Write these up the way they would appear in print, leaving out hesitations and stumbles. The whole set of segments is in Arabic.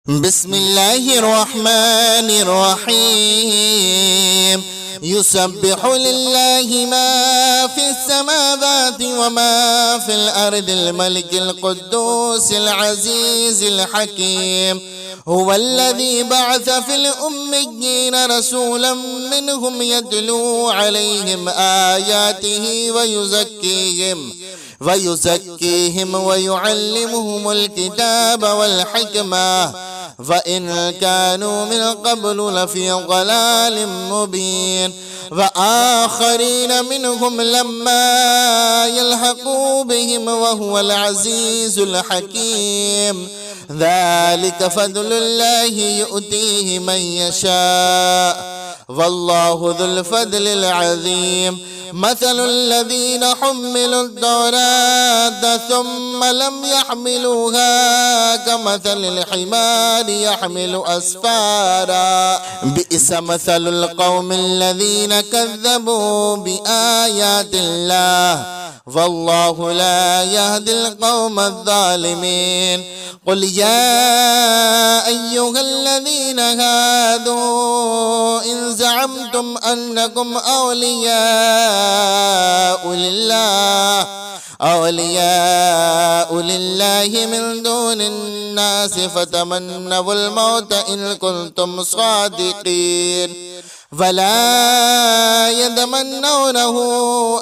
بسم الله الرحمن الرحيم يسبح لله ما في السماوات وما في الأرض الملك القدوس العزيز الحكيم هو الذي بعث في الأميين رسولا منهم يتلو عليهم آياته ويزكيهم ويعلمهم الكتاب والحكمة فإن كانوا من قبل لفي ضلال مبين وآخرين منهم لما يلحقوا بهم وهو العزيز الحكيم ذلك فضل الله يؤتيه من يشاء والله ذو الفضل العظيم مثل الذين حملوا التوراة ثم لم يحملوها كمثل الحمار يحمل أسفارا بئس مثل القوم الذين كذبوا بآيات الله والله لا يهدي القوم الظالمين قل يا أيها الذين هادوا إن زعمتم أنكم أولياء لله من دون الناس فتمنوا الموت إن كنتم صادقين فلا يتمنونه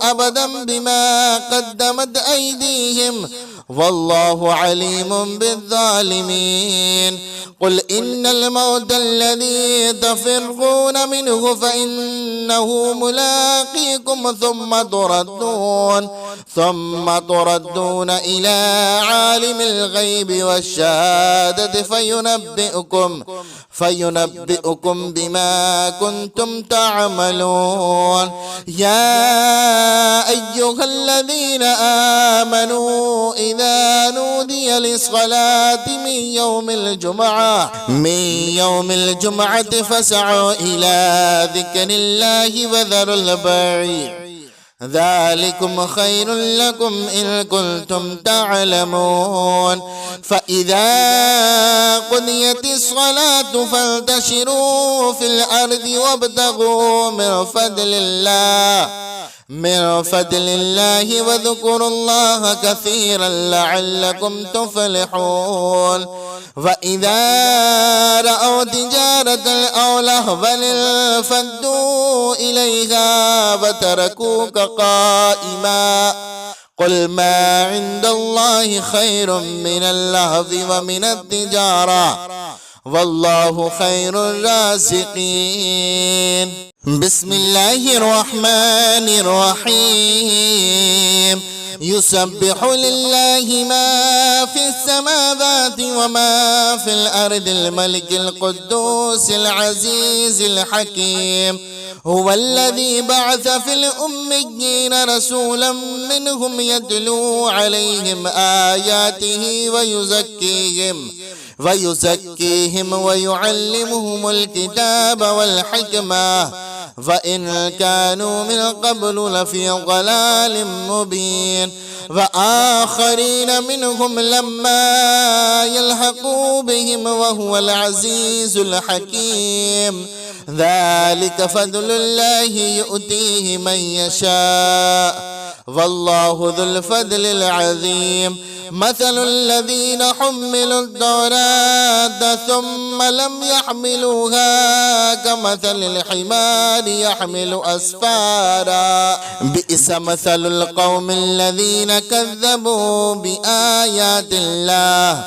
أبدا بما قدمت أيديهم والله عليم بالظالمين قل إن الموت الذي تفرون منه فإنه ملاقيكم ثم تردون إلى عالم الغيب والشهادة فينبئكم بما كنتم تعملون يا أيها الذين آمنوا إذا نودي للصلاة من يوم الجمعة فاسعوا إلى ذكر الله وذروا البيع ذلكم خير لكم إن كنتم تعلمون فإذا قضيت الصلاة فانتشروا في الأرض وابتغوا من فضل الله واذكروا الله كثيرا لعلكم تفلحون وإذا رأوا تجارة أو لهوا انفضوا إليها وتركوك قائما قل ما عند الله خير من اللهو ومن التجارة والله خير الرازقين بسم الله الرحمن الرحيم يسبح لله ما في السماوات وما في الأرض الملك القدوس العزيز الحكيم هو الذي بعث في الأميين رسولا منهم يتلو عليهم آياته ويزكيهم ويعلمهم الكتاب والحكمة فإن كانوا من قبل لفي ضلال مبين وآخرين منهم لما يلحقوا بهم وهو العزيز الحكيم ذلك فضل الله يؤتيه من يشاء والله ذو الفضل العظيم مثل الذين حملوا التوراة ثم لم يحملوها كمثل الحمار يحمل أسفارا بئس مثل القوم الذين كذبوا بآيات الله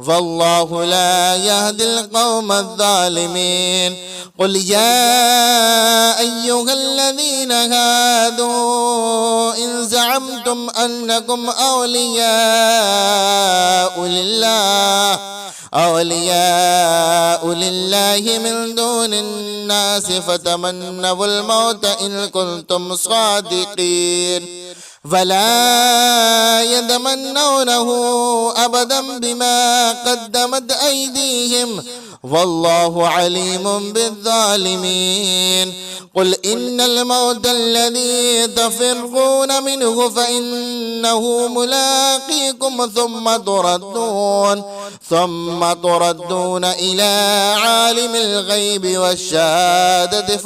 والله لا يهدي القوم الظالمين قل يا أيها الذين هادوا إن زعمتم أنكم أولياء لله من دون الناس فتمنوا الموت إن كنتم صادقين فلا يتمنونه أبدا بما قدمت أيديهم والله عليم بالظالمين قل إن الموت الذي تفرون منه فإنه ملاقيكم ثم تردون إلى عالم الغيب والشهادة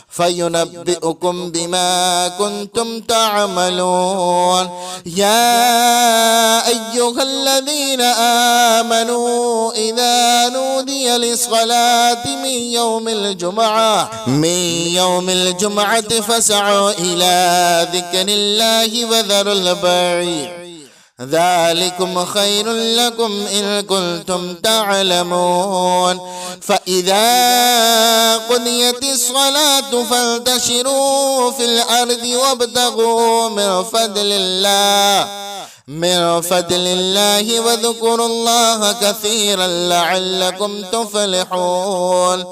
فينبئكم بما كنتم تعملون. يا أيها الذين آمنوا إذا نودي للصلاة من يوم الجمعة فاسعوا إلى ذكر الله وذروا البيع ذلكم خير لكم إن كنتم تعلمون. فإذا قضيت الصلاة فانتشروا في الأرض وابتغوا من فضل الله واذكروا الله كثيرا لعلكم تفلحون.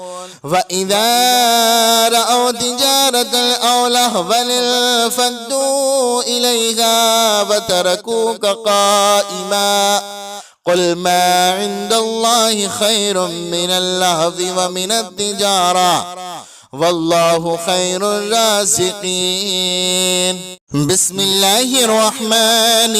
وإذا رأوا تجارة أو لهوا انفضوا إليها وتركوك قائما قل ما عند الله خير من اللهو ومن التجارة والله خير الرازقين. بسم الله الرحمن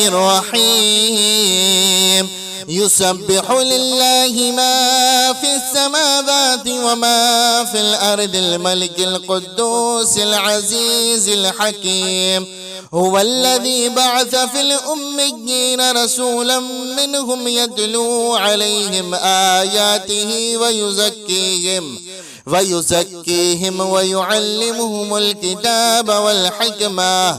الرحيم. يسبح لله ما في السماوات وما في الأرض الملك القدوس العزيز الحكيم. هو الذي بعث في الأميين رسولا منهم يتلو عليهم آياته ويزكيهم ويعلمهم الكتاب والحكمة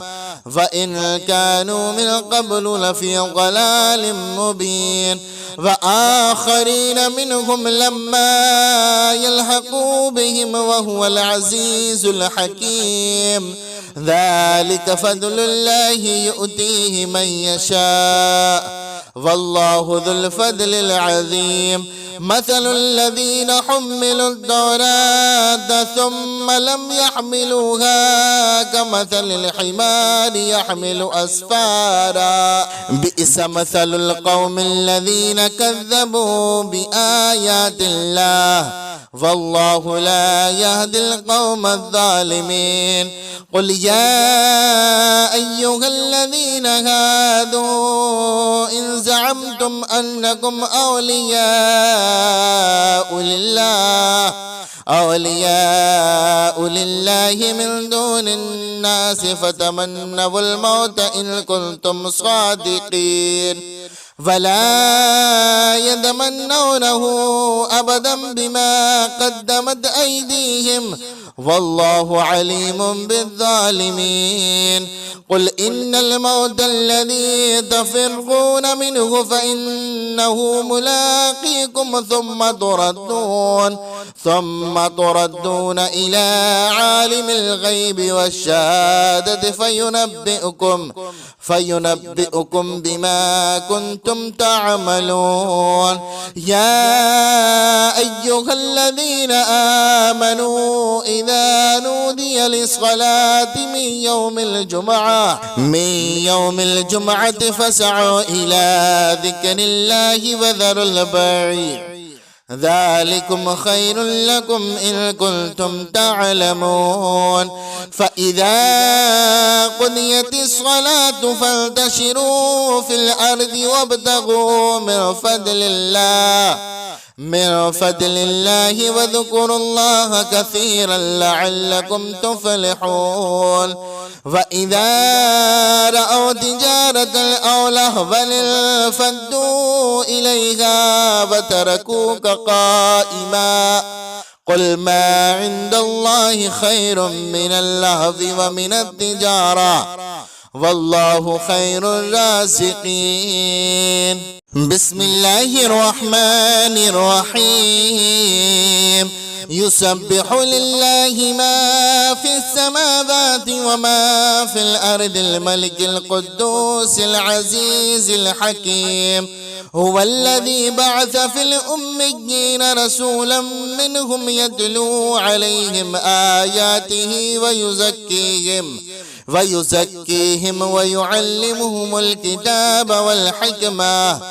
وإن كانوا من قبل لفي ضلال مبين. وآخرين منهم لما يلحقوا بهم وهو العزيز الحكيم. ذلك فضل الله يؤتيه من يشاء والله ذو الفضل العظيم. مثل الذين حملوا التوراة ثم لم يحملوها كمثل الحمار يحمل أسفارا بئس مثل القوم الذين كذبوا بآيات الله والله لا يهدي القوم الظالمين. قل يا أيها الذين هادوا إن زعمتم أنكم أولياء لله من دون الناس فتمنوا الموت إن كنتم صادقين ولا يتمنونه أبدا بما قدمت أيديهم والله عليم بالظالمين. قل إن الموت الذي تفرون منه فإنه ملاقيكم ثم تردون إلى عالم الغيب والشهادة فينبئكم بما كنتم تعملون. يا أيها الذين آمنوا إذا نودي للصلاة من يوم الجمعة فاسعوا إلى ذكر الله وذروا البيع ذلكم خير لكم إن كنتم تعلمون. فإذا قضيت الصلاة فانتشروا في الأرض وابتغوا من فضل الله واذكروا الله كثيرا لعلكم تفلحون. وإذا رأوا تجارة أو لهوا انفضوا إليها وتركوك قائما قل ما عند الله خير من اللهو ومن التجارة والله خير الرازقين. بسم الله الرحمن الرحيم. يسبح لله ما في السماوات وما في الأرض الملك القدوس العزيز الحكيم. هو الذي بعث في الأميين رسولا منهم يتلو عليهم آياته ويزكيهم ويعلمهم الكتاب والحكمة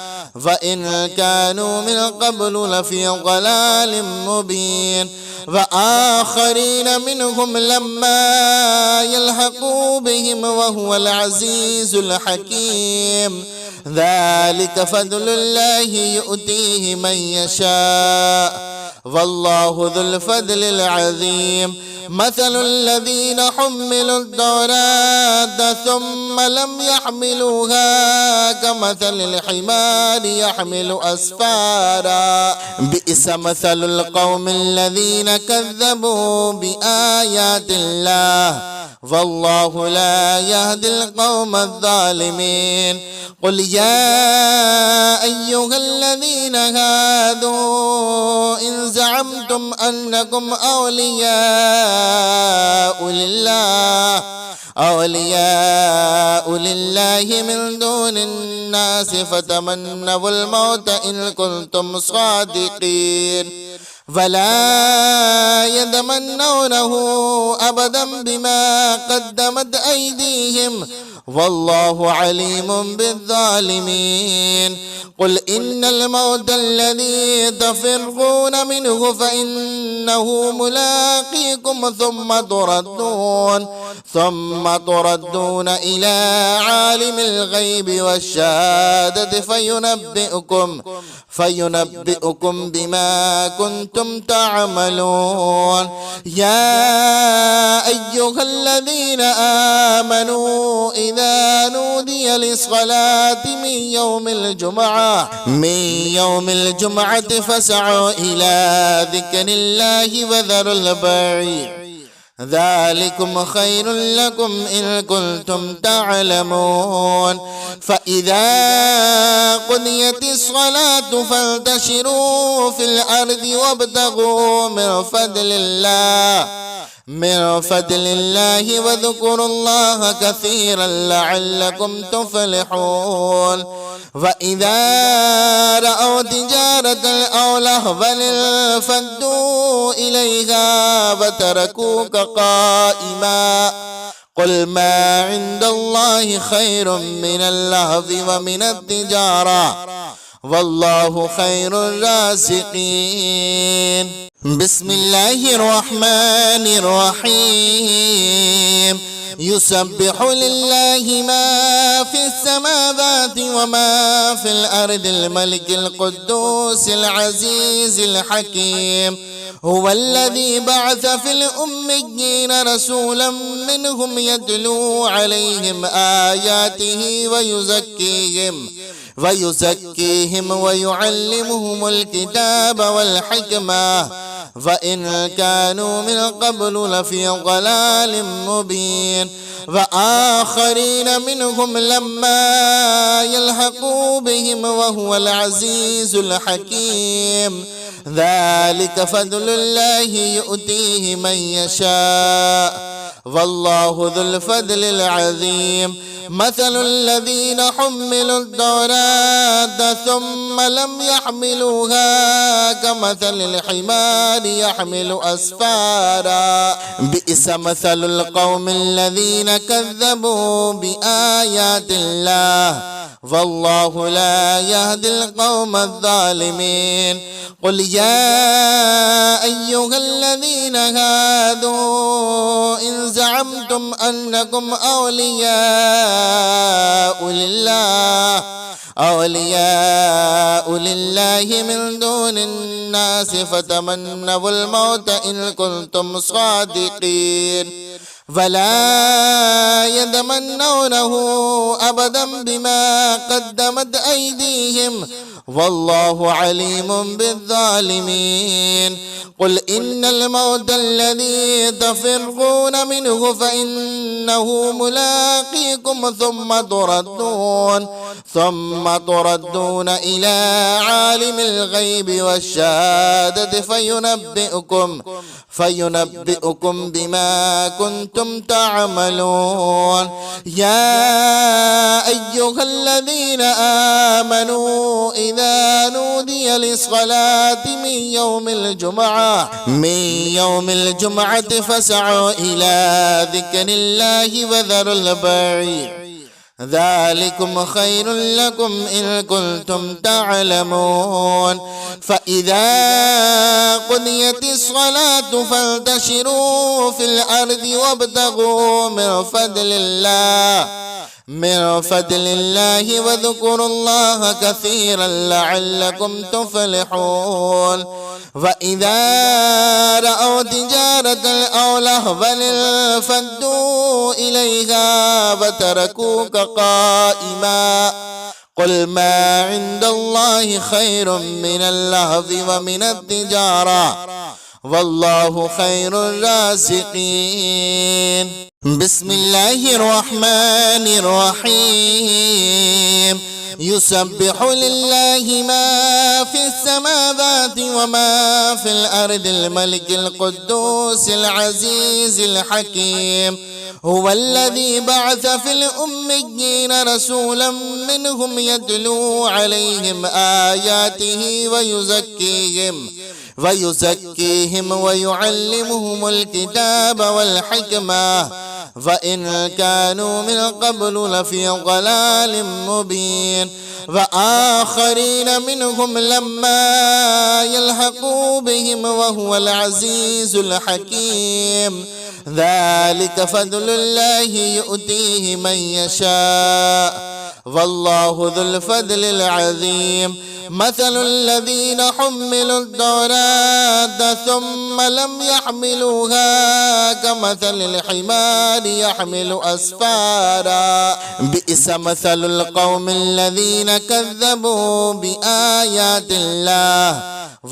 فإن كانوا من قبل لفي ضلال مبين وآخرين منهم لما يلحقوا بهم وهو العزيز الحكيم ذلك فضل الله يؤتيه من يشاء والله ذو الفضل العظيم مثل الذين حملوا التوراة ثم لم يحملوها كمثل الحمار يحمل أسفارا بئس مثل القوم الذين كذبوا بآيات الله والله لا يهدي القوم الظالمين قل يا أيها الذين هادوا إن زعمتم أنكم أولياء لله من دون الناس فتمنوا الموت إن كنتم صادقين فلا يتمنونه أبدا بما قدمت أيديهم والله عليم بالظالمين قل إن الموت الذي تفرون منه فإنه ملاقيكم ثم تردون إلى عالم الغيب والشهادة فينبئكم بما كنتم تعملون يا أيها الذين آمنوا إذا نودي للصلاة من يوم الجمعة فاسعوا إلى ذكر الله وذروا البيع ذلكم خير لكم إن كنتم تعلمون فإذا قضيت الصلاة فانتشروا في الأرض وابتغوا من فضل الله وذكروا الله كثيرا لعلكم تفلحون وإذا رأوا تجارة أو لهوا انفضوا إليها وتركوك قائما قل ما عند الله خير من اللهو ومن التجارة والله خير الرازقين بسم الله الرحمن الرحيم يسبح لله ما في السماوات وما في الأرض الملك القدوس العزيز الحكيم هو الذي بعث في الأميين رسولا منهم يتلو عليهم آياته ويزكيهم ويعلمهم الكتاب والحكمة فإن كانوا من قبل لفي ضلال مبين وآخرين منهم لما يلحقوا بهم وهو العزيز الحكيم ذلك فضل الله يؤتيه من يشاء والله ذو الفضل العظيم مثل الذين حملوا التوراة ثم لم يحملوها كمثل الحمار يحمل أسفارا بئس مثل القوم الذين كذبوا بآيات الله والله لا يهدي القوم الظالمين قل يا أيها الذين هادوا إن زعمتم أنكم أولياء لله من دون الناس فتمنوا الموت إن كنتم صادقين فلا يتمنونه أبدا بما قدمت أيديهم والله عليم بالظالمين قل إن الموت الذي تفرون منه فإنه ملاقيكم ثم تردون إلى عالم الغيب والشهادة فينبئكم بما كنتم تعملون يا أيها الذين آمنوا إذا نودي للصلاة من يوم الجمعة فاسعوا إلى ذكر الله وذروا البيع ذلكم خير لكم إن كنتم تعلمون فإذا قضيت الصلاة فانتشروا في الأرض وابتغوا من فضل الله واذكروا الله كثيرا لعلكم تفلحون وإذا رأوا تجارة أو لهوا انفضوا إليها وتركوك قائما قل ما عند الله خير من اللهو ومن التجارة والله خير الرازقين. بسم الله الرحمن الرحيم. يسبح لله ما في السماوات وما في الأرض الملك القدوس العزيز الحكيم هو الذي بعث في الأميين رسولا منهم يتلو عليهم آياته ويزكيهم ويعلمهم الكتاب والحكمة وإن كانوا من قبل لفي ضلال مبين وآخرين منهم لما يلحقوا بهم وهو العزيز الحكيم ذلك فضل الله يؤتيه من يشاء والله ذو الفضل العظيم. مثل الذين حملوا التوراة ثم لم يحملوها كمثل الحمار يحمل أسفارا بئس مثل القوم الذين كذبوا بآيات الله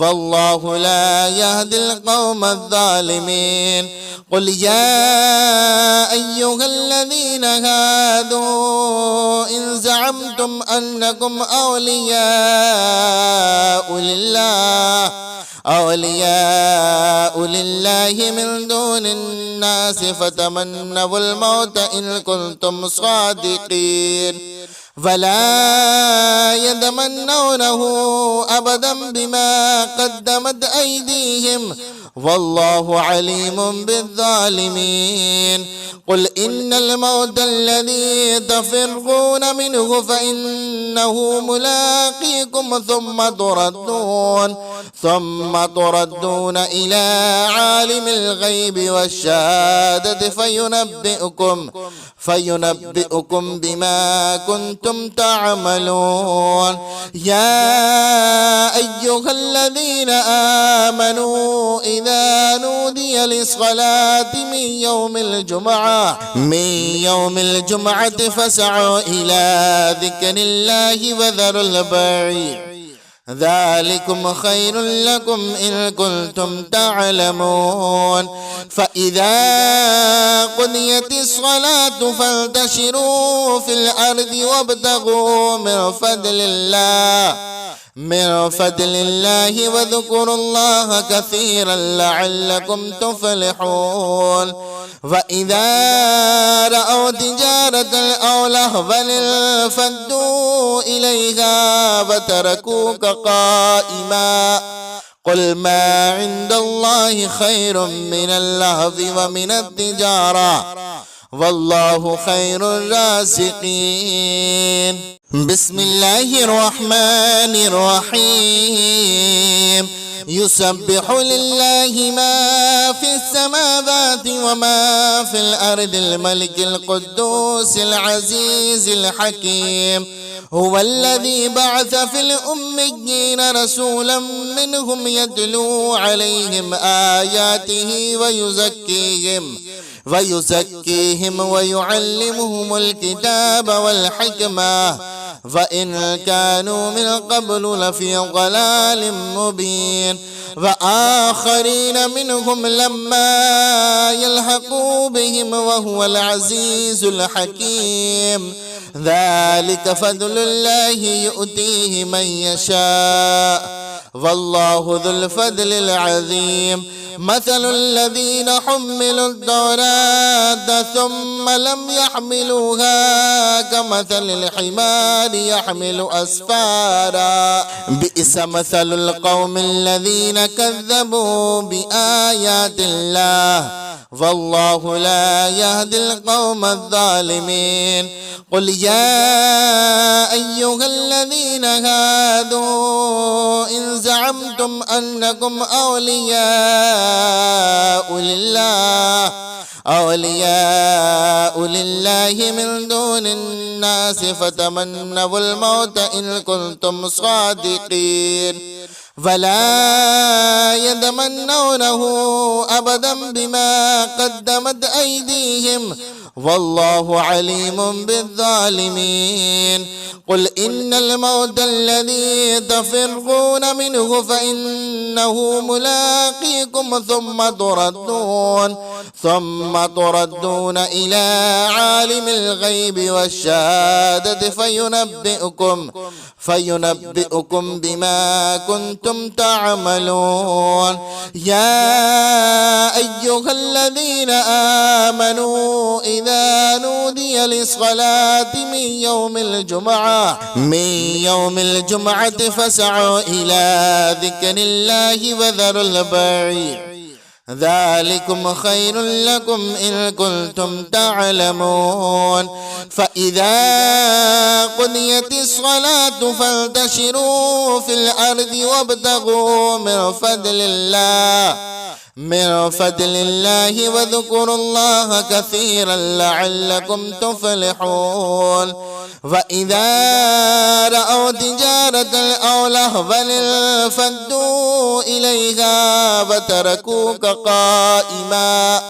والله لا يهدي القوم الظالمين. قل يا أيها الذين هادوا إن زعمتم أنكم أولياء لله من دون الناس فتمنوا الموت إن كنتم صادقين ولا يتمنونه أبدا بما قدمت أيديهم والله عليم بالظالمين. قل إن الموت الذي تفرون منه فإنه ملاقيكم ثم تردون إلى عالم الغيب والشهادة فينبئكم بما كنتم تعملون. يا أيها الذين آمنوا إذا نودي للصلاة من يوم الجمعة فاسعوا إلى ذكر الله وذروا البيع ذلكم خير لكم إن كنتم تعلمون. فإذا قضيت الصلاة فانتشروا في الأرض وابتغوا من فضل الله واذكروا الله كثيرا لعلكم تفلحون. وإذا رأوا تجارة أو لهوا انفضوا إليها وتركوك قائما قل ما عند الله خير من اللهو ومن التجارة والله خير الرازقين. بسم الله الرحمن الرحيم. يسبح لله ما في السماوات وما في الأرض الملك القدوس العزيز الحكيم هو الذي بعث في الأميين رسولا منهم يتلو عليهم آياته ويزكيهم ويعلمهم الكتاب والحكمة وإن كانوا من قبل لفي ضلال مبين وآخرين منهم لما يلحقوا بهم وهو العزيز الحكيم ذلك فضل الله يؤتيه من يشاء والله ذو الفضل العظيم. مثل الذين حملوا التوراة ثم لم يحملوها كمثل الحمار يحمل أسفارا بئس مثل القوم الذين كذبوا بآيات الله والله لا يهدي القوم الظالمين. قل يا أيها الذين هادوا إن زعمتم أنكم أولياء لله من دون الناس فتمنوا الموت إن كنتم صادقين فلا يتمنونه أبدا بما قدمت أيديهم والله عليم بالظالمين. قل إن الموت الذي تفرون منه فإنه ملاقيكم ثم تردون إلى عالم الغيب والشهادة فينبئكم بما كنتم تعملون. يا أيها الذين آمنوا إذا نودي للصلاة من يوم الجمعة فاسعوا إلى ذكر الله وذروا البيع ذلكم خير لكم إن كنتم تعلمون. فإذا قضيت الصلاة فانتشروا في الأرض وابتغوا من فضل الله واذكروا الله كثيرا لعلكم تفلحون. وإذا رأوا تجارة أو لهوا انفضوا إليها وتركوك قائما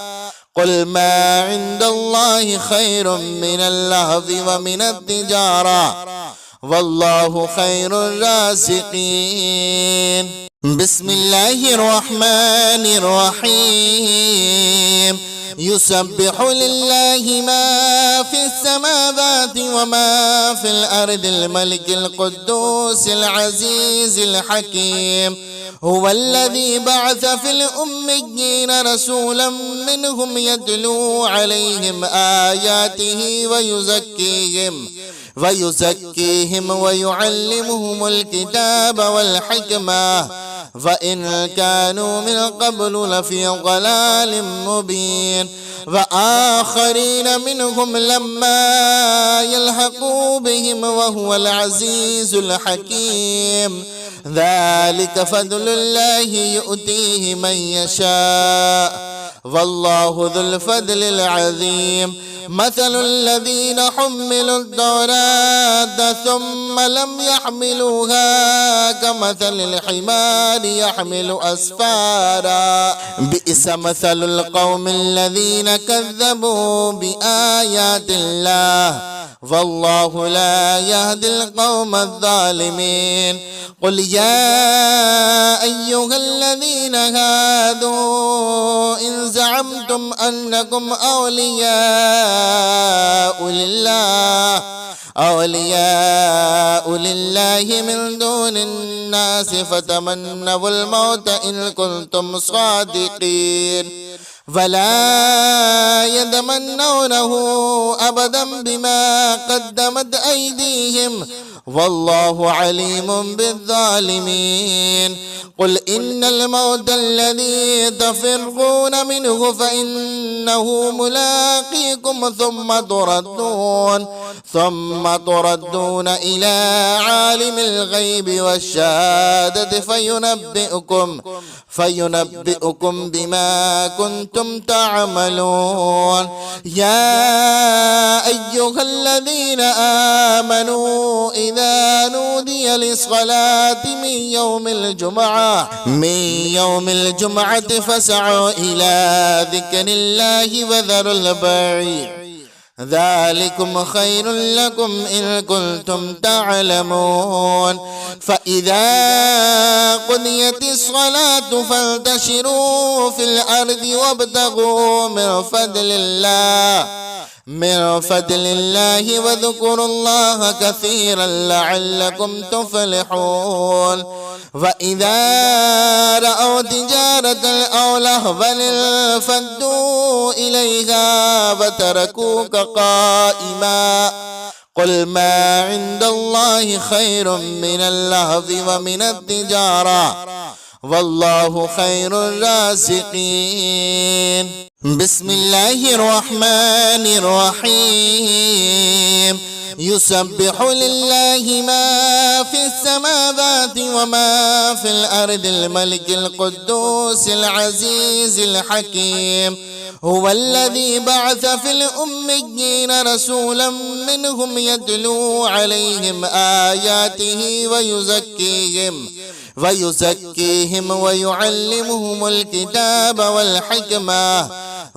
قل ما عند الله خير من اللهو ومن التجارة والله خير الرازقين. بسم الله الرحمن الرحيم. يسبح لله ما في السماوات وما في الأرض الملك القدوس العزيز الحكيم. هو الذي بعث في الأميين رسولا منهم يتلو عليهم آياته ويزكيهم ويعلمهم الكتاب والحكمة وإن كانوا من قبل لفي ضلال مبين. وآخرين منهم لما يلحقوا بهم وهو العزيز الحكيم. ذلك فضل الله يؤتيه من يشاء والله ذو الفضل العظيم. مثل الذين حملوا التوراة ثم لم يحملوها كمثل الحمار يحمل أسفارا بئس مثل القوم الذين كذبوا بآيات الله والله لا يهدي القوم الظالمين. قل يا أيها الذين هادوا إن زعمتم أنكم أولياء لله من دون الناس فتمنوا الموت إن كنتم صادقين فلا يتمنونه أبدا بما قدمت أيديهم والله عليم بالظالمين. قل إن الموت الذي تفرون منه فإنه ملاقيكم ثم تردون إلى عالم الغيب والشهادة فينبئكم بما كنتم تعملون. يا أيها الذين آمنوا إذا نودي للصلاة من يوم الجمعة فاسعوا إلى ذكر الله وذروا البيع ذلكم خير لكم إن كنتم تعلمون. فإذا قضيت الصلاة فانتشروا في الأرض وابتغوا من فضل الله واذكروا الله كثيرا لعلكم تفلحون. وإذا رأوا تجارة أو لهوا انفضوا إليها وتركوك قائما قل ما عند الله خير من اللهو ومن التجارة والله خير الرازقين. بسم الله الرحمن الرحيم يسبح لله ما في السماوات وما في الأرض الملك القدوس العزيز الحكيم هو الذي بعث في الأميين رسولا منهم يتلو عليهم آياته ويزكيهم ويعلمهم الكتاب والحكمة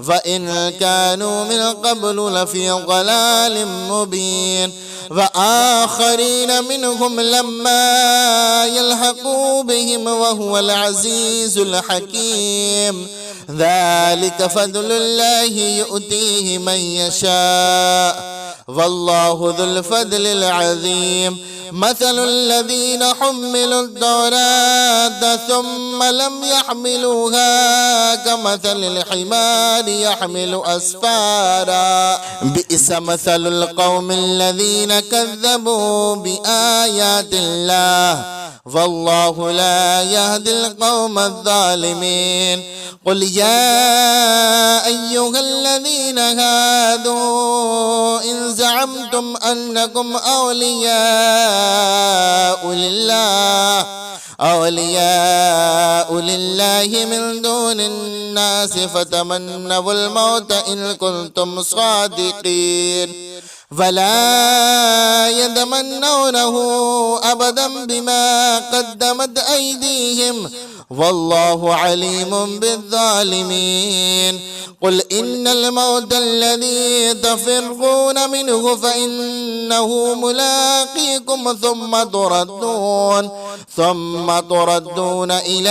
فإن كانوا من قبل لفي ضلال مبين وآخرين منهم لما يلحقوا بهم وهو العزيز الحكيم ذلك فضل الله يؤتيه من يشاء والله ذو الفضل العظيم مثل الذين حملوا التوراة ثم لم يحملوها كمثل الحمار يحمل أسفارا بئس مثل القوم الذين كذبوا بآيات الله والله لا يهدي القوم الظالمين قل يا أيها الذين هادوا إن زعمتم أنكم أولياء لله من دون الناس فتمنوا الموت إن كنتم صادقين فلا يتمنونه أبدا بما قدمت أيديهم والله عليم بالظالمين قل إن الموت الذي تفرون منه فإنه ملاقيكم ثم تردون إلى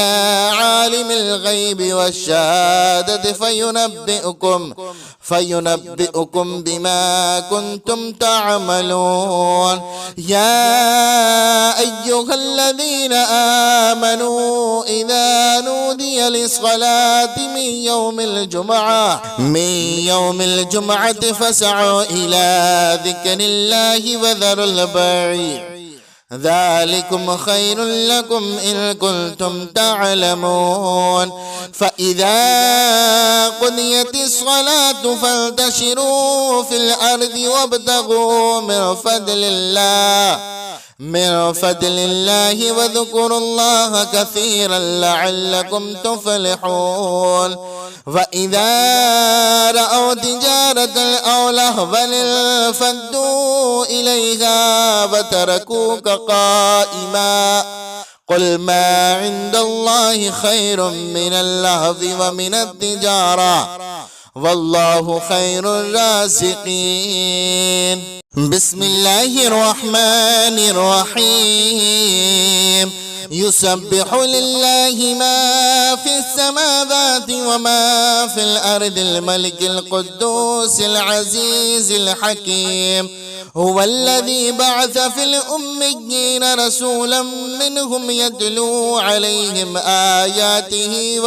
عالم الغيب والشهادة فينبئكم بما كنتم تعملون يا أيها الذين آمنوا إذا نودي للصلاة من يوم الجمعة فاسعوا إلى ذكر الله وذروا البيع ذلكم خير لكم إن كنتم تعلمون فإذا قضيت الصلاة فانتشروا في الأرض وابتغوا من فضل الله واذكروا الله كثيرا لعلكم تفلحون وإذا رأوا تجارة أو لهوا انفضوا إليها وتركوك قائما قل ما عند الله خير من اللهو ومن التجارة والله خير الرازقين بسم الله الرحمن الرحيم يسبح لله ما في السماوات وما في الأرض الملك القدوس العزيز الحكيم هو الذي بعث في الأميين رسولا منهم يتلو عليهم آياته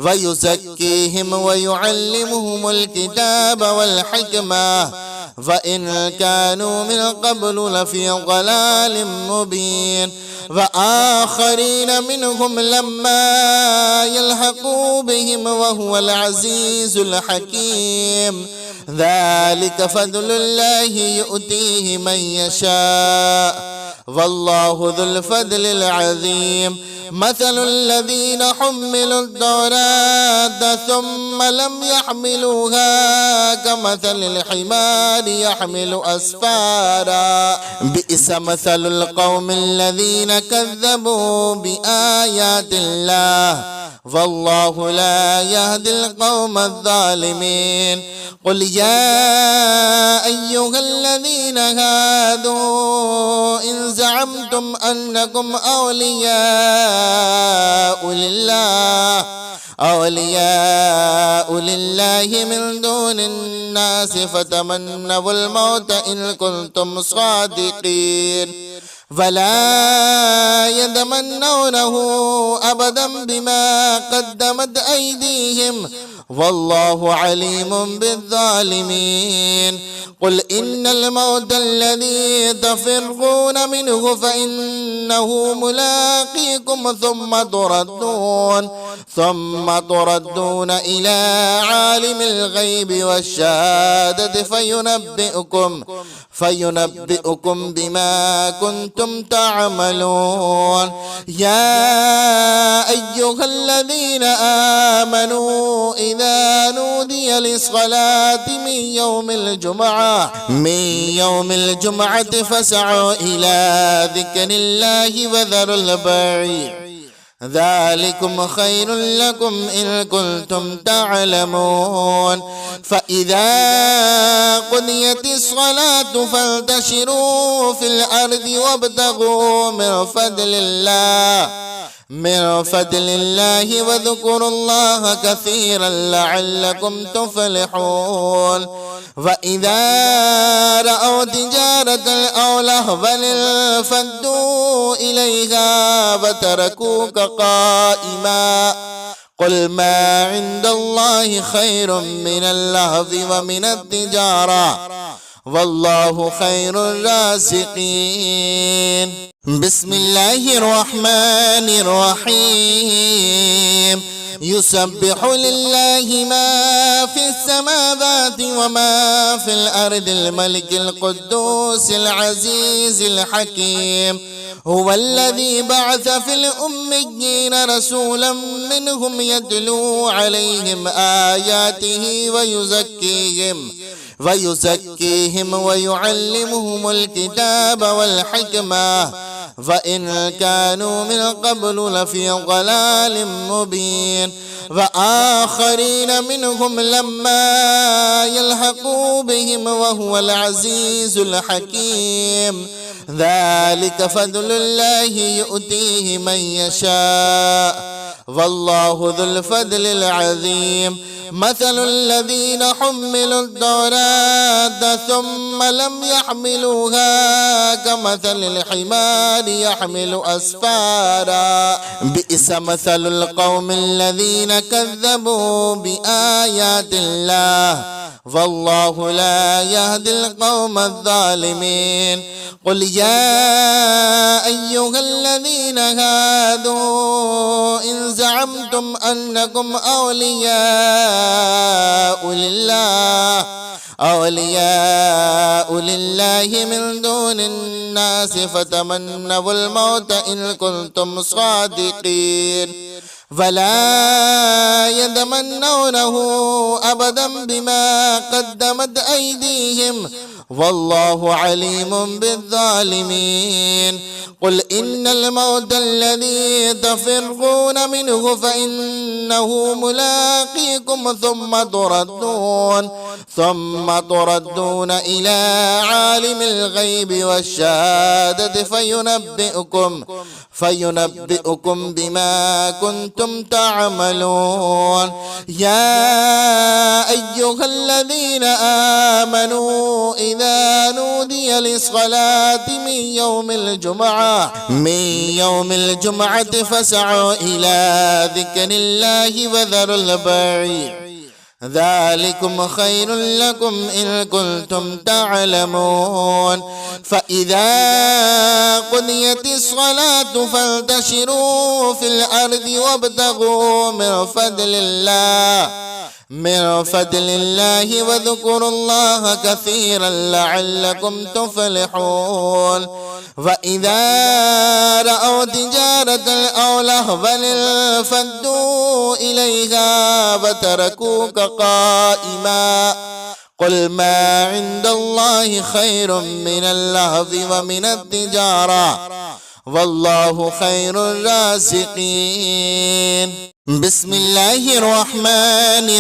ويزكيهم ويعلمهم الكتاب والحكمة فإن كانوا من قبل لفي ضلال مبين وآخرين منهم لما يلحقوا بهم وهو العزيز الحكيم ذلك فضل الله يؤتيه من يشاء والله ذو الفضل العظيم مثل الذين حملوا التوراة ثم لم يحملوها كمثل الحمار يحمل أسفارا بئس مثل القوم الذين كذبوا بآيات الله والله لا يهدي القوم الظالمين قل يا أيها الذين هادوا إن زعمتم أنكم أولياء لله من دون الناس فتمنوا الموت إن كنتم صادقين فلا يتمنونه أبدا بما قدمت أيديهم والله عليم بالظالمين قل إن الموت الذي تفرون منه فإنه ملاقيكم ثم تردون إلى عالم الغيب والشهادة فينبئكم بما كنتم تعملون. يا أيها الذين آمنوا إذا نودي للصلاة من يوم الجمعة فاسعوا إلى ذكر الله وذروا البيع ذلكم خير لكم إن كنتم تعلمون. فإذا قضيت الصلاة فانتشروا في الأرض وابتغوا من فضل الله واذكروا الله كثيرا لعلكم تفلحون. وإذا رأوا تجارة أو لهوا انفضوا إليها وتركوك قائما قل ما عند الله خير من اللهو ومن التجارة والله خير الرازقين. بسم الله الرحمن الرحيم. يسبح لله ما في السماوات وما في الأرض الملك القدوس العزيز الحكيم. هو الذي بعث في الأميين رسولا منهم يتلو عليهم آياته ويزكيهم ويعلمهم الكتاب والحكمة وإن كانوا من قبل لفي ضلال مبين. وآخرين منهم لما يلحقوا بهم وهو العزيز الحكيم. ذلك فضل الله يؤتيه من يشاء والله ذو الفضل العظيم. مثل الذين حملوا التوراة ثم لم يحملوها كمثل الحمار يحمل أسفارا بئس مثل القوم الذين كذبوا بآيات الله والله لا يهدي القوم الظالمين. قل يا أيها الذين هادوا إن زعمتم أنكم أولياء لله من دون الناس فتمنوا الموت إن كنتم صادقين فلا يتمنونه أبدا بما قدمت أيديهم والله عليم بالظالمين. قل إن الموت الذي تفرون منه فإنه ملاقيكم ثم تردون إلى عالم الغيب والشهادة فينبئكم بما كنتم تعملون. يا أيها الذين آمنوا إذا نودي للصلاة من يوم الجمعة فاسعوا إلى ذكر الله وذروا البيع ذلكم خير لكم إن كنتم تعلمون. فإذا قضيت الصلاة فانتشروا في الأرض وابتغوا من فضل الله واذكروا الله كثيرا لعلكم تفلحون. وإذا رأوا تجارة أو لهوا انفضوا إليها وتركوك قائما قل ما عند الله خير من اللهو ومن التجارة والله خير الرازقين. بسم الله الرحمن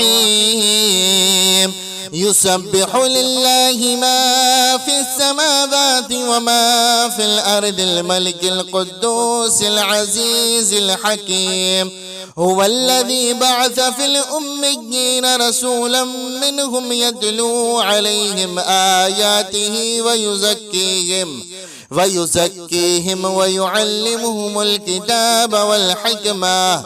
الرحيم. يسبح لله ما في السماوات وما في الأرض الملك القدوس العزيز الحكيم. هو الذي بعث في الأميين رسولا منهم يتلو عليهم آياته ويزكيهم ويعلمهم الكتاب والحكمة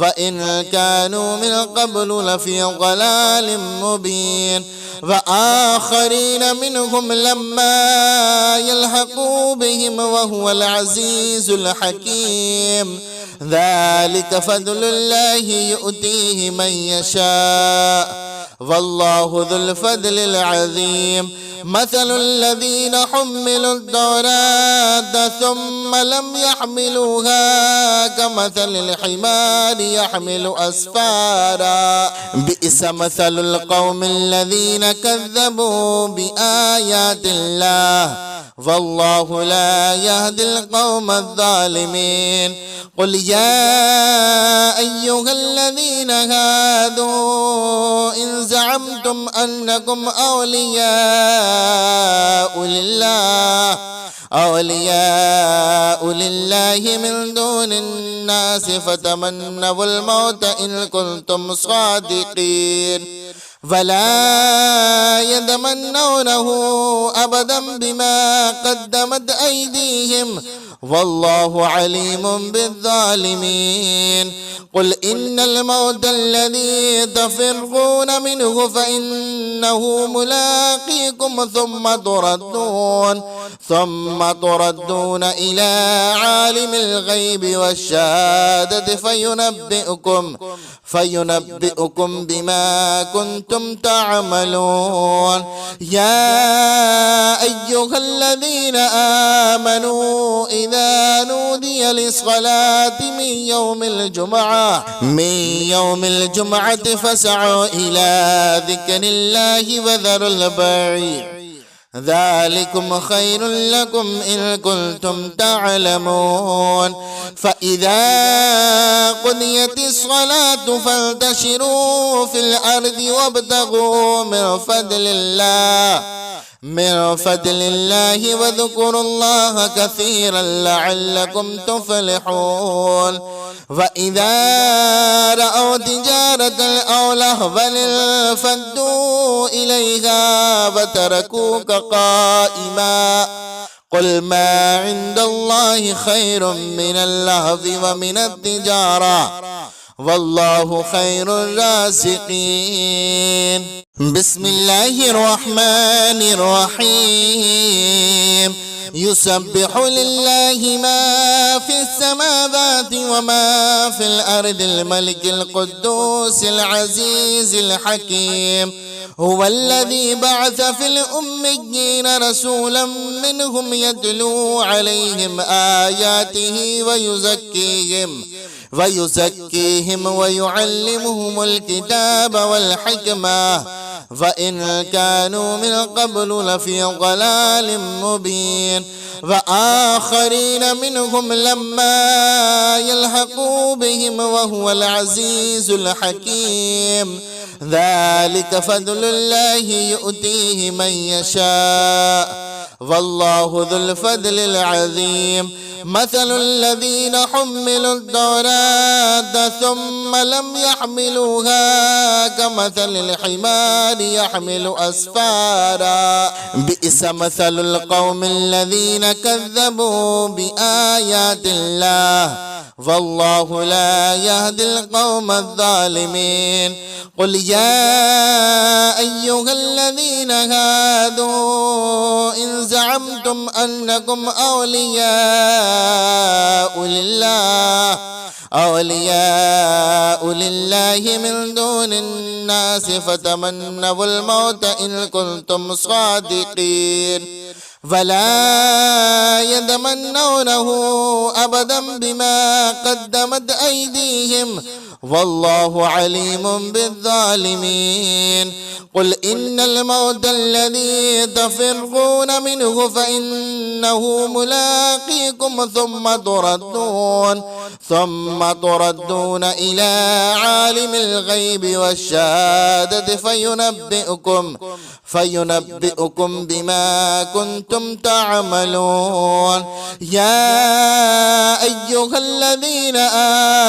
وإن كانوا من قبل لفي ضلال مبين. وآخرين منهم لما يلحقوا بهم وهو العزيز الحكيم. ذلك فضل الله يؤتيه من يشاء والله ذو الفضل العظيم. مثل الذين حملوا التوراة ثم لم يحملوها كمثل الحمار يحمل أسفارا بئس مثل القوم الذين كذبوا بآيات الله والله لا يهدي القوم الظالمين. قل يا أيها الذين هادوا إن زعمتم أنكم أولياء لله من دون الناس فتمنوا الموت إن كنتم صادقين فلا يتمنونه أبدا بما قدمت أيديهم والله عليم بالظالمين. قل إن الموت الذي تفرون منه فإنه ملاقيكم ثم تردون إلى عالم الغيب والشهادة فينبئكم بما كنتم تعملون. يا أيها الذين آمنوا إذا نودي للصلاة من يوم الجمعة فاسعوا إلى ذكر الله وذروا البيع ذلكم خير لكم إن كنتم تعلمون. فإذا قضيت الصلاة فانتشروا في الأرض وابتغوا من فضل الله واذكروا الله كثيرا لعلكم تفلحون. وإذا رأوا تجارة أو لهوا انفضوا إليها وتركوك قائما قل ما عند الله خير من اللهو ومن التجارة والله خير الرازقين. بسم الله الرحمن الرحيم. يسبح لله ما في السماوات وما في الأرض الملك القدوس العزيز الحكيم. هو الذي بعث في الأميين رسولا منهم يتلو عليهم آياته ويزكيهم ويعلمهم الكتاب والحكمة وإن كانوا من قبل لفي ضلال مبين. وآخرين منهم لما يلحقوا بهم وهو العزيز الحكيم. ذلك فضل الله يؤتيه من يشاء والله ذو الفضل العظيم. مثل الذين حملوا التوراة ثم لم يحملوها كمثل الحمار يحمل أسفارا بئس مثل القوم الذين كذبوا بآيات الله والله لا يهدي القوم الظالمين. قل يا أيها الذين هادوا إن زعمتم أنكم أولياء لله من دون الناس فتمنوا الموت إن كنتم صادقين فلا يتمنونه أبدا بما قدمت أيديهم والله عليم بالظالمين. قل إن الموت الذي تفرون منه فإنه ملاقيكم ثم تردون إلى عالم الغيب والشهادة فينبئكم بما كنتم تعملون. يا أيها الذين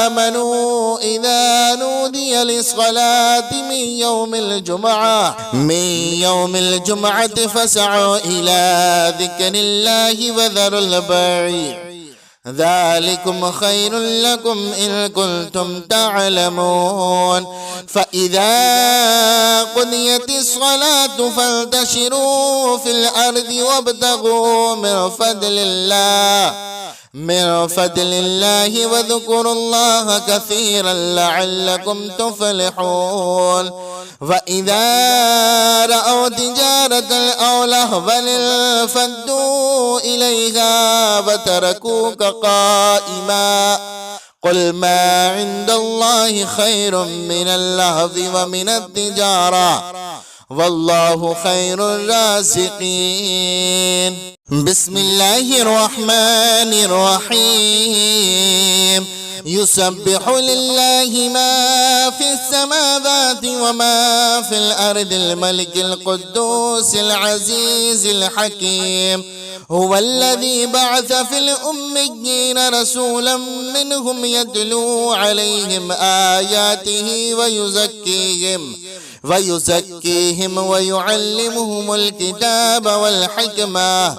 آمنوا إذا نودي للصلاة من يوم الجمعة فاسعوا إلى ذكر الله وذروا البيع ذلكم خير لكم إن كنتم تعلمون. فإذا قضيت الصلاة فانتشروا في الأرض وابتغوا من فضل الله من فضل الله واذكروا الله كثيرا لعلكم تفلحون. وإذا رأوا تجارة أو لهوا انفضوا إليها وتركوك قائما قل ما عند الله خير من اللهو ومن التجارة والله خير الرازقين. بسم الله الرحمن الرحيم. يسبح لله ما في السماوات وما في الأرض الملك القدوس العزيز الحكيم. هو الذي بعث في الأميين رسولا منهم يتلو عليهم آياته ويزكيهم ويعلمهم الكتاب والحكمة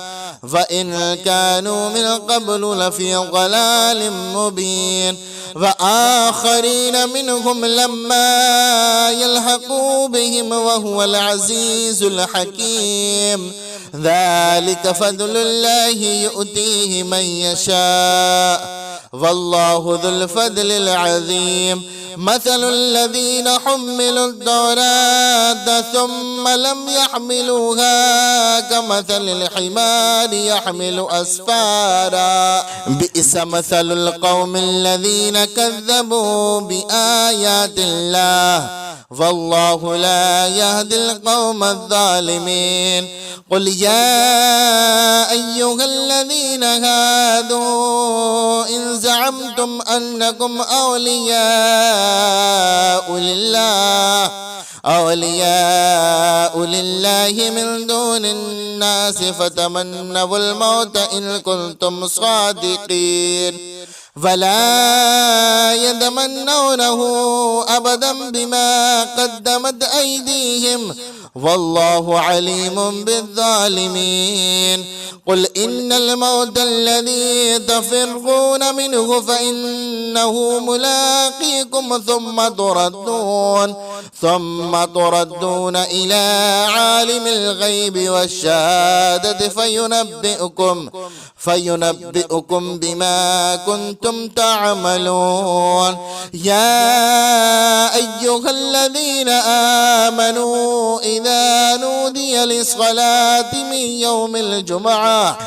وإن كانوا من قبل لفي ضلال مبين. وآخرين منهم لما يلحقوا بهم وهو العزيز الحكيم. ذلك فضل الله يؤتيه من يشاء والله ذو الفضل العظيم. مثل الذين حملوا التوراة ثم لم يحملوها كمثل الحمار يحمل أسفارا بئس مثل القوم الذين كذبوا بآيات الله والله لا يهدي القوم الظالمين. قل يا أيها الذين هادوا إن زعمتم أنكم أولياء لله من دون الناس فتمنوا الموت إن كنتم صادقين فلا يتمنونه أبدا بما قدمت أيديهم والله عليم بالظالمين. قل إن الموت الذي تفرون منه فإنه ملاقيكم ثم تردون إلى عالم الغيب والشهادة فينبئكم بما كنتم تعملون. يا أيها الذين آمنوا إذا نودي للصلاة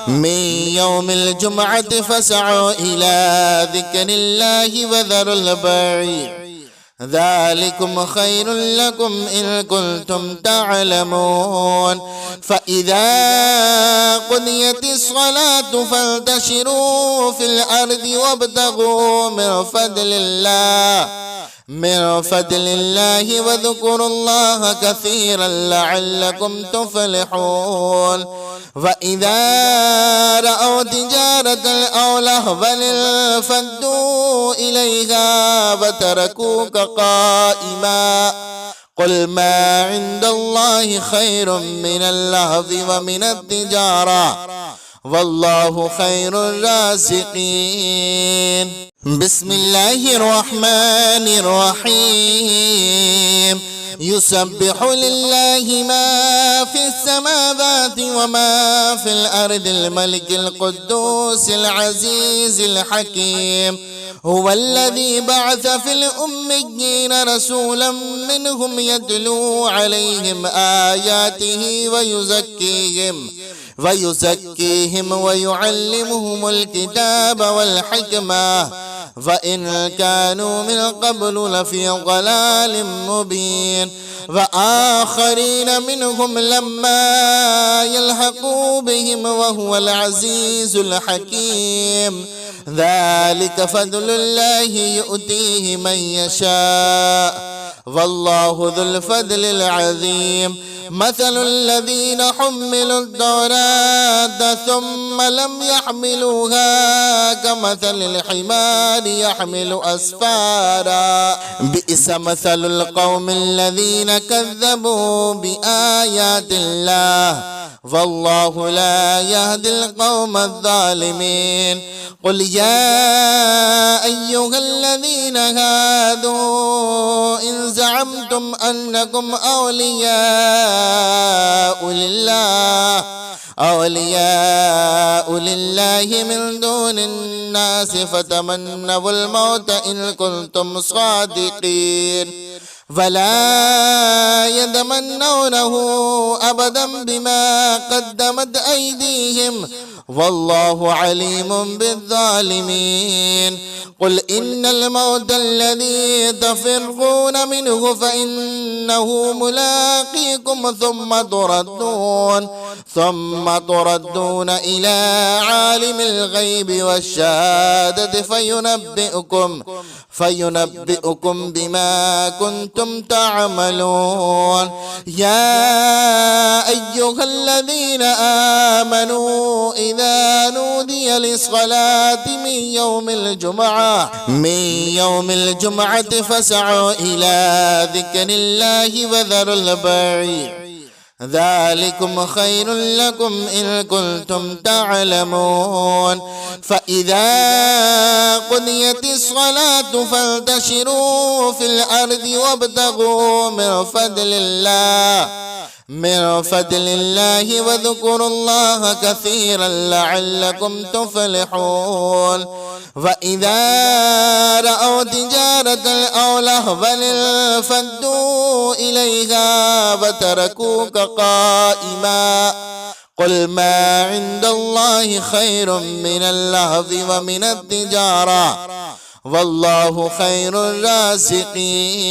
من يوم الجمعة فاسعوا إلى ذكر الله وذروا البيع ذلكم خير لكم إن كنتم تعلمون. فإذا قضيت الصلاة فانتشروا في الأرض وابتغوا من فضل الله واذكروا الله كثيرا لعلكم تفلحون. وإذا رأوا تجارة أو لهوا انفضوا إليها وتركوك قائما قل ما عند الله خير من اللهو ومن التجارة والله خير الرازقين. بسم الله الرحمن الرحيم. يسبح لله ما في السماوات وما في الأرض الملك القدوس العزيز الحكيم. هو الذي بعث في الأميين رسولا منهم يتلو عليهم آياته ويزكيهم ويعلمهم الكتاب والحكمة وإن كانوا من قبل لفي ضلال مبين. وآخرين منهم لما يلحقوا بهم وهو العزيز الحكيم. ذلك فضل الله يؤتيه من يشاء والله ذو الفضل العظيم. مثل الذين حملوا التوراة ثم لم يحملوها كمثل الحمار يحمل أسفارا بئس مثل القوم الذين كذبوا بآيات الله والله لا يهدي القوم الظالمين. قل يا أيها الذين هادوا إن زعمتم أنكم أولياء لله من دون الناس فتمنوا الموت إن كنتم صادقين فلا يتمنونه أبدا بما قدمت أيديهم والله عليم بالظالمين. قل إن الموت الذي تفرون منه فإنه ملاقيكم ثم تردون إلى عالم الغيب والشهادة فينبئكم بما كنتم تعملون. يا أيها الذين آمنوا إذا نودي للصلاة من يوم الجمعة فاسعوا إلى ذكر الله وذروا البيع ذلكم خير لكم إن كنتم تعلمون. فإذا قضيت الصلاة فانتشروا في الأرض وابتغوا من فضل الله واذكروا الله كثيرا لعلكم تفلحون. وإذا رأوا تجارة أو لهوا انفضوا إليها وتركوك قائما قل ما عند الله خير من اللهو ومن التجارة والله خير الرازقين.